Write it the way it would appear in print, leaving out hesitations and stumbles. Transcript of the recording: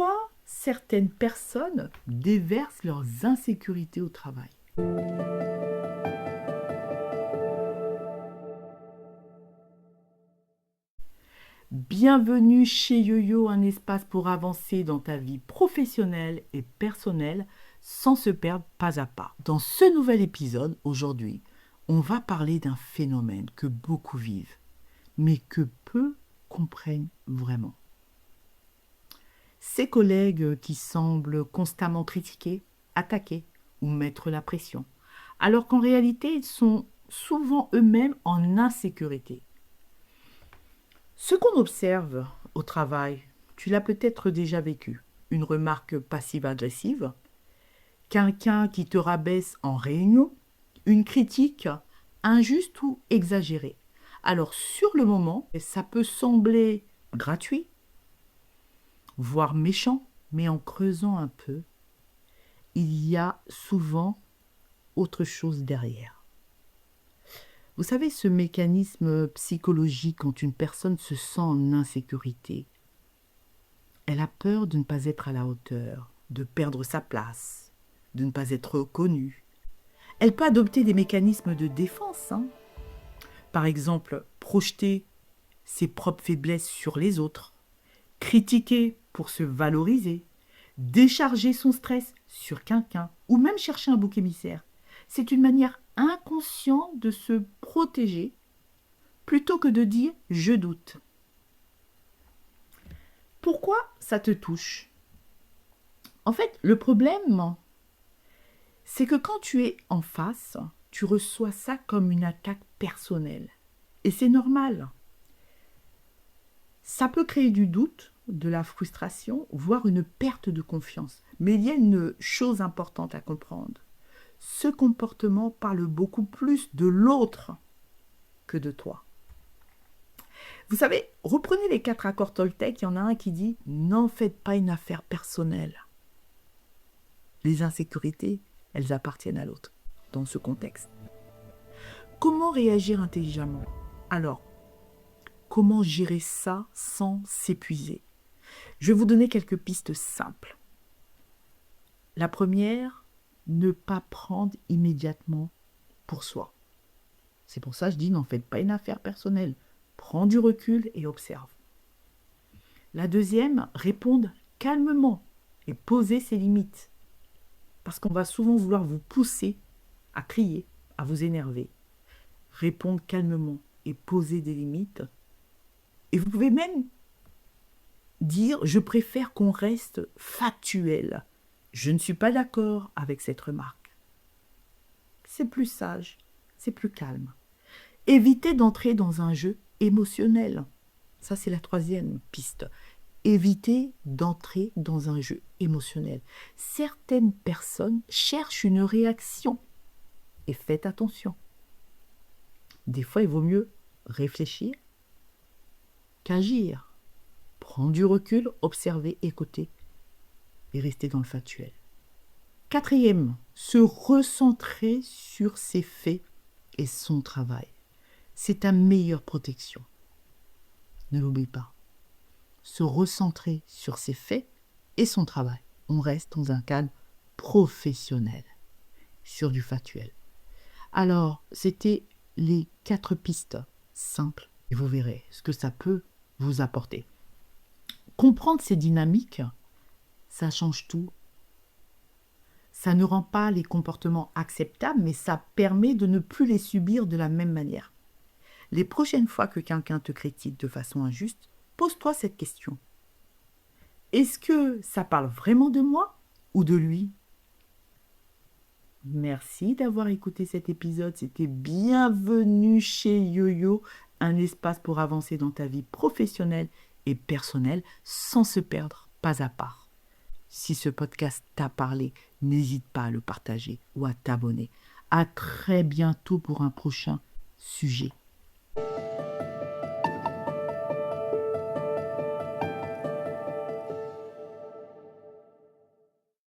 Pourquoi certaines personnes déversent leurs insécurités au travail? Bienvenue chez YoYo, un espace pour avancer dans ta vie professionnelle et personnelle sans se perdre pas à pas. Dans ce nouvel épisode, aujourd'hui, on va parler d'un phénomène que beaucoup vivent, mais que peu comprennent vraiment. Ces collègues qui semblent constamment critiquer, attaquer ou mettre la pression, alors qu'en réalité, ils sont souvent eux-mêmes en insécurité. Ce qu'on observe au travail, tu l'as peut-être déjà vécu, une remarque passive-agressive, quelqu'un qui te rabaisse en réunion, une critique injuste ou exagérée. Alors sur le moment, ça peut sembler gratuit, voire méchant, mais en creusant un peu, il y a souvent autre chose derrière. Vous savez, ce mécanisme psychologique quand une personne se sent en insécurité, elle a peur de ne pas être à la hauteur, de perdre sa place, de ne pas être reconnue. Elle peut adopter des mécanismes de défense. Par exemple, projeter ses propres faiblesses sur les autres, critiquer pour se valoriser, décharger son stress sur quelqu'un ou même chercher un bouc émissaire. C'est une manière inconsciente de se protéger plutôt que de dire « je doute ». Pourquoi ça te touche? En fait, le problème, c'est que quand tu es en face, tu reçois ça comme une attaque personnelle. Et c'est normal. Ça peut créer du doute, de la frustration, voire une perte de confiance. Mais il y a une chose importante à comprendre. Ce comportement parle beaucoup plus de l'autre que de toi. Vous savez, reprenez les 4 accords Toltec, il y en a un qui dit « N'en faites pas une affaire personnelle ». Les insécurités, elles appartiennent à l'autre, dans ce contexte. Comment réagir intelligemment? Alors, comment gérer ça sans s'épuiser? Je vais vous donner quelques pistes simples. La première, ne pas prendre immédiatement pour soi. C'est pour ça que je dis, n'en faites pas une affaire personnelle. Prends du recul et observe. La deuxième, répondre calmement et poser ses limites. Parce qu'on va souvent vouloir vous pousser à crier, à vous énerver. Répondre calmement et poser des limites. Et vous pouvez même dire « je préfère qu'on reste factuel ». Je ne suis pas d'accord avec cette remarque. C'est plus sage, c'est plus calme. Évitez d'entrer dans un jeu émotionnel. Ça, c'est la troisième piste. Évitez d'entrer dans un jeu émotionnel. Certaines personnes cherchent une réaction. Et faites attention. Des fois, il vaut mieux réfléchir qu'agir. Prendre du recul, observer, écouter et rester dans le factuel. Quatrième, se recentrer sur ses faits et son travail. C'est ta meilleure protection. Ne l'oublie pas. Se recentrer sur ses faits et son travail. On reste dans un cadre professionnel, sur du factuel. Alors, c'était les 4 pistes simples et vous verrez ce que ça peut vous apporter. Comprendre ces dynamiques, ça change tout. Ça ne rend pas les comportements acceptables, mais ça permet de ne plus les subir de la même manière. Les prochaines fois que quelqu'un te critique de façon injuste, pose-toi cette question. Est-ce que ça parle vraiment de moi ou de lui? Merci d'avoir écouté cet épisode. C'était Bienvenue chez YoYo, un espace pour avancer dans ta vie professionnelle et personnelle sans se perdre pas à pas. Si ce podcast t'a parlé, n'hésite pas à le partager ou à t'abonner. À très bientôt pour un prochain sujet.